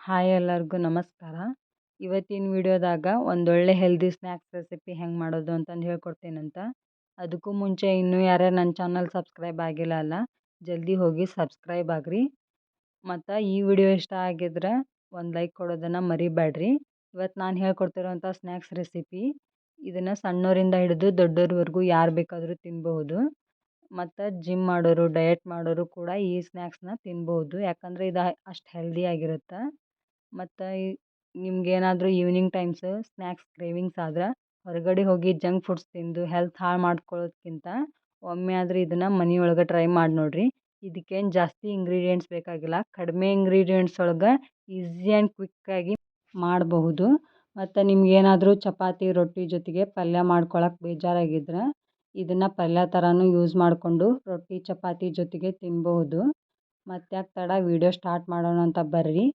Hi ಎಲ್ಲರಿಗೂ ನಮಸ್ಕಾರ. ಇವತ್ತಿನ ವಿಡಿಯೋದಾಗ ಒಂದೊಳ್ಳೆ ಹೆಲ್ದಿ ಸ್ನ್ಯಾಕ್ಸ್ ರೆಸಿಪಿ ಹೆಂಗೆ ಮಾಡೋದು ಅಂತಂದು ಹೇಳ್ಕೊಡ್ತೀನಂತ. ಅದಕ್ಕೂ ಮುಂಚೆ ಇನ್ನೂ ಯಾರ್ಯಾರು ನನ್ನ ಚಾನಲ್ ಸಬ್ಸ್ಕ್ರೈಬ್ ಆಗಿಲ್ಲ ಅಲ್ಲ, ಜಲ್ದಿ ಹೋಗಿ ಸಬ್ಸ್ಕ್ರೈಬ್ ಆಗ್ರಿ. ಮತ್ತು ಈ ವಿಡಿಯೋ ಇಷ್ಟ ಆಗಿದ್ರೆ ಒಂದು ಲೈಕ್ ಕೊಡೋದನ್ನು ಮರಿಬೇಡ್ರಿ. ಇವತ್ತು ನಾನು ಹೇಳ್ಕೊಡ್ತಿರೋಂಥ ಸ್ನ್ಯಾಕ್ಸ್ ರೆಸಿಪಿ ಇದನ್ನು ಸಣ್ಣವರಿಂದ ಹಿಡಿದು ದೊಡ್ಡೋರ್ವರೆಗೂ ಯಾರು ಬೇಕಾದರೂ ತಿನ್ಬಹುದು. ಮತ್ತು ಜಿಮ್ ಮಾಡೋರು, ಡಯಟ್ ಮಾಡೋರು ಕೂಡ ಈ ಸ್ನ್ಯಾಕ್ಸ್ನ ತಿನ್ಬೋದು. ಯಾಕಂದರೆ ಇದು ಅಷ್ಟು ಹೆಲ್ದಿಯಾಗಿರುತ್ತೆ. ಮತ್ತು ನಿಮ್ಗೇನಾದರೂ ಈವ್ನಿಂಗ್ ಟೈಮ್ಸ್ ಸ್ನ್ಯಾಕ್ಸ್ ಕ್ರೇವಿಂಗ್ಸ್ ಆದ್ರೆ ಹೊರಗಡೆ ಹೋಗಿ ಜಂಕ್ ಫುಡ್ಸ್ ತಿಂದು ಹೆಲ್ತ್ ಹಾಳು ಮಾಡ್ಕೊಳ್ಳೋದ್ಕಿಂತ ಒಮ್ಮೆ ಆದರೂ ಇದನ್ನು ಮನೆಯೊಳಗೆ ಟ್ರೈ ಮಾಡಿ ನೋಡಿರಿ. ಇದಕ್ಕೇನು ಜಾಸ್ತಿ ಇಂಗ್ರೀಡಿಯೆಂಟ್ಸ್ ಬೇಕಾಗಿಲ್ಲ, ಕಡಿಮೆ ಇಂಗ್ರೀಡಿಯೆಂಟ್ಸ್ ಒಳಗೆ ಈಸಿ ಆ್ಯಂಡ್ ಕ್ವಿಕ್ಕಾಗಿ ಮಾಡಬಹುದು. ಮತ್ತು ನಿಮ್ಗೇನಾದರೂ ಚಪಾತಿ ರೊಟ್ಟಿ ಜೊತೆಗೆ ಪಲ್ಯ ಮಾಡ್ಕೊಳಕ್ಕೆ ಬೇಜಾರಾಗಿದ್ರೆ ಇದನ್ನು ಪಲ್ಯ ಥರನೂ ಯೂಸ್ ಮಾಡಿಕೊಂಡು ರೊಟ್ಟಿ ಚಪಾತಿ ಜೊತೆಗೆ ತಿನ್ಬಹುದು. ಮತ್ತ್ಯಾಕೆ ತಡ, ವಿಡಿಯೋ ಸ್ಟಾರ್ಟ್ ಮಾಡೋಣ ಅಂತ ಬರ್ರಿ.